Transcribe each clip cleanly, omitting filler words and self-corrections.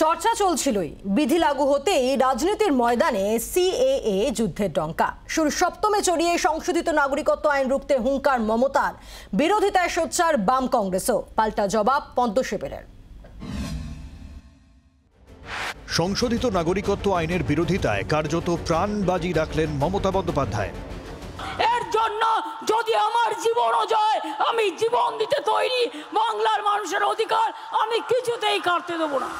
চর্চা চলছিলই, বিধি লাগু হতেই রাজনীতির ময়দানে সিএএ যুদ্ধের ডঙ্কা। শুরু সপ্তমে চড়িয়ে সংশোধিত নাগরিকত্ব আইন রুখতে হুঙ্কার মমতার, বিরোধিতায় সোচ্চার বাম কংগ্রেসও। পাল্টা জবাব পদ্ম শিবিরের। সংশোধিত নাগরিকত্ব আইনের বিরোধিতায় কার্যত প্রাণবাজি রাখলেন মমতা বন্দ্যোপাধ্যায়। এর জন্য যদি আমার জীবনও যায়, আমি জীবন দিতে তৈরি। বাংলার মানুষের অধিকার আমি কিছুতেই কাটতে দেবো না।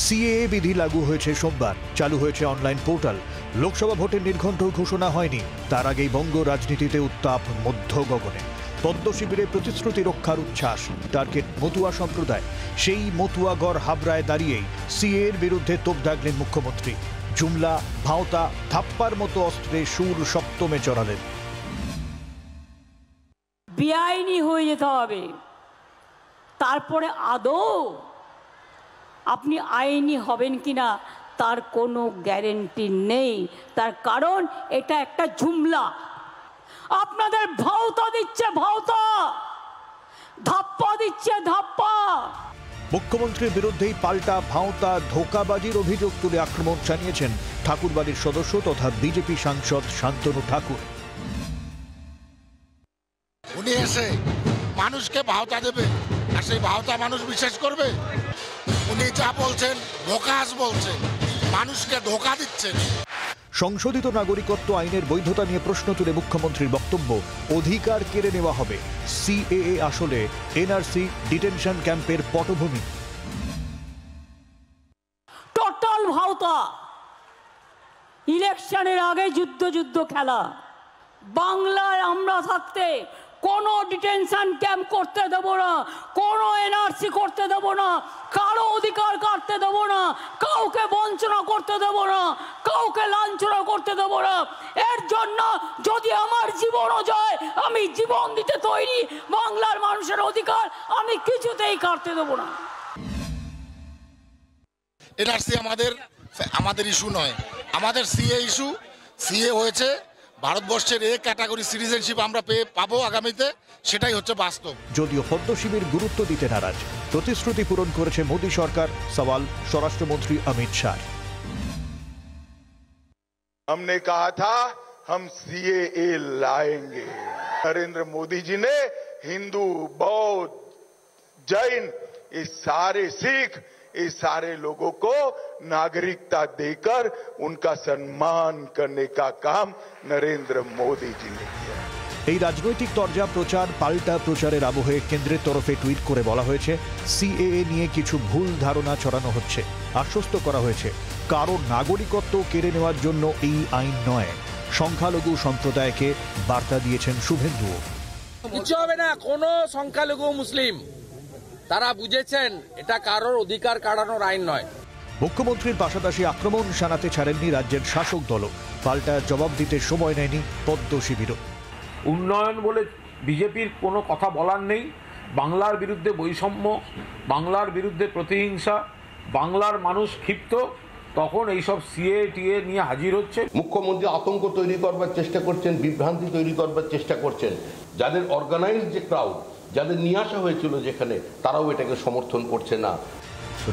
সিএএ বিধি লাগু হয়েছে সোমবার, চালু হয়েছে অনলাইন পোর্টাল। লোকসভা ভোটের নির্ঘণ্ট ঘোষণা হয়নি, তার আগেই বঙ্গ রাজনীতিতে উত্তাপ মধ্য গগনে। পদ্ম শিবিরে প্রতিশ্রুতি রক্ষার উচ্ছ্বাস, টার্গেট মতুয়া সম্প্রদায়। সেই মতুয়াগড় হাবড়ায় দাঁড়িয়েই সিএএর বিরুদ্ধে তোপ দাগলেন মুখ্যমন্ত্রী। জুমলা, ভাওতা, থাপ্পার মতো অস্ত্রে সুর সপ্তমে চড়ালেন। বেআইনি হয়ে যেতে হবে, তারপরে আদৌ আপনি আইনি হবেন কিনা তার কোনো গ্যারেন্টি নেই। তার কারণ এটা একটা জুমলা। আপনাদের ভাওতা দিচ্ছে ভাওতা, ধাপ্পা দিচ্ছে ধাপ্পা। মুখ্যমন্ত্রীর বিরুদ্ধেই পাল্টা ভাওতা, ধোঁকাবাজির অভিযোগ তুলে আক্রমণ চালিয়েছেন ঠাকুরবাড়ির সদস্য তথা বিজেপি সাংসদ শান্তনু ঠাকুর। উনি এসে মানুষকে ভাওতা দেবে, আর সেই ভাওতা মানুষ বিশ্বাস করবে? উনি যা বলছেন ধোঁকাস বলছেন, মানুষকে ধোঁকা দিচ্ছেন। সংশোধিত নাগরিকত্ব আইনের বৈধতা নিয়ে প্রশ্ন তুলে মুখ্যমন্ত্রীর বক্তব্য, অধিকার কেড়ে নেওয়া হবে। সিএএ আসলে এনআরসি ডিটেনশন ক্যাম্পের পটভূমি। টোটাল ভাওতা, ইলেকশনের আগে যুদ্ধ খেলা। বাংলায় আমরা থাকতে কোনো ডিটেনশন ক্যাম্প করতে দেব না, কোনো এনআরসি করতে দেব না, কারো অধিকার কাটতে দেব না, কাউকে বঞ্চনা করতে দেব না, কাউকে লাঞ্ছনা করতে দেব না। এর জন্য যদি আমার জীবনও যায়, আমি জীবন দিতে তৈরি। বাংলার মানুষের অধিকার আমি কিছুতেই কাটতে দেব না। এনআরসি আমাদের ইস্যু নয়, আমাদের সিএ ইস্যু। সিএ হয়েছে ভারতবর্ষের এ ক্যাটাগরি সিটিজেনশিপ আমরা পাবো আগামীতে, সেটাই হচ্ছে বাস্তব। যদিও পদ্ম শিবির গুরুত্ব দিতে নারাজ, প্রতিশ্রুতি পূরণ করেছে মোদী সরকার, সওয়াল স্বরাষ্ট্রমন্ত্রী অমিত শাহ। हमने कहा था हम सीएए लाएंगे। नरेंद्र मोदी जी ने हिंदू, बौद्ध, जैन, ये सारे सिख, ये सारे लोगों को नागरिकता देकर उनका सम्मान करने का काम नरेंद्र मोदी जी ने किया। এই রাজনৈতিক তরজা প্রচার পাল্টা প্রচারের আবহে কেন্দ্রের তরফে টুইট করে বলা হয়েছে, সিএএ নিয়ে কিছু ভুল ধারণা ছড়ানো হচ্ছে। আশ্বস্ত করা হয়েছে, কারো নাগরিকত্ব কেড়ে নেওয়ার জন্য এই আইন নয়। সংখ্যালঘু সম্প্রদায়কে বার্তা দিয়েছেন শুভেন্দুও। কিছু হবে না, কোনো সংখ্যালঘু মুসলিম তারা বুঝেছেন এটা কারোর অধিকার কাটানোর আইন নয়। মুখ্যমন্ত্রীর পাশাপাশি আক্রমণ শানাতে ছাড়েননি রাজ্যের শাসক দলও। পাল্টা জবাব দিতে সময় নেয়নি পদ্ম শিবিরও। উন্নয়ন বলে বিজেপির কোনো কথা বলার নেই। বাংলার বিরুদ্ধে বৈষম্য, বাংলার বিরুদ্ধে প্রতিহিংসা, বাংলার মানুষ ক্ষিপ্ত, তখন এইসব সিএটিএ নিয়ে হাজির হচ্ছে। মুখ্যমন্ত্রী আতঙ্ক তৈরি করবার চেষ্টা করছেন, বিভ্রান্তি তৈরি করবার চেষ্টা করছেন। যাদের অর্গানাইজড যে ক্রাউড, যাদের নিয়ে আসা হয়েছিল যেখানে, তারাও এটাকে সমর্থন করছে না।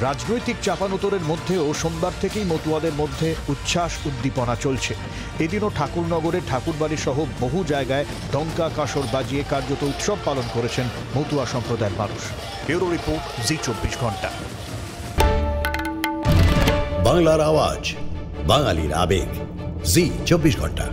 রাজনৈতিক চাপানোতরের মধ্যেও সোমবার থেকেই মতুয়াদের মধ্যে উচ্ছ্বাস উদ্দীপনা চলছে। এদিনও ঠাকুরনগরের ঠাকুরবাড়ি সহ বহু জায়গায় ডঙ্কা কাসর বাজিয়ে কার্যত উৎসব পালন করেছেন মতুয়া সম্প্রদায়ের মানুষ। ব্যুরো রিপোর্ট, জি24 ঘন্টা। বাংলার আওয়াজ, বাঙালির আবেগ, জি24 ঘন্টা।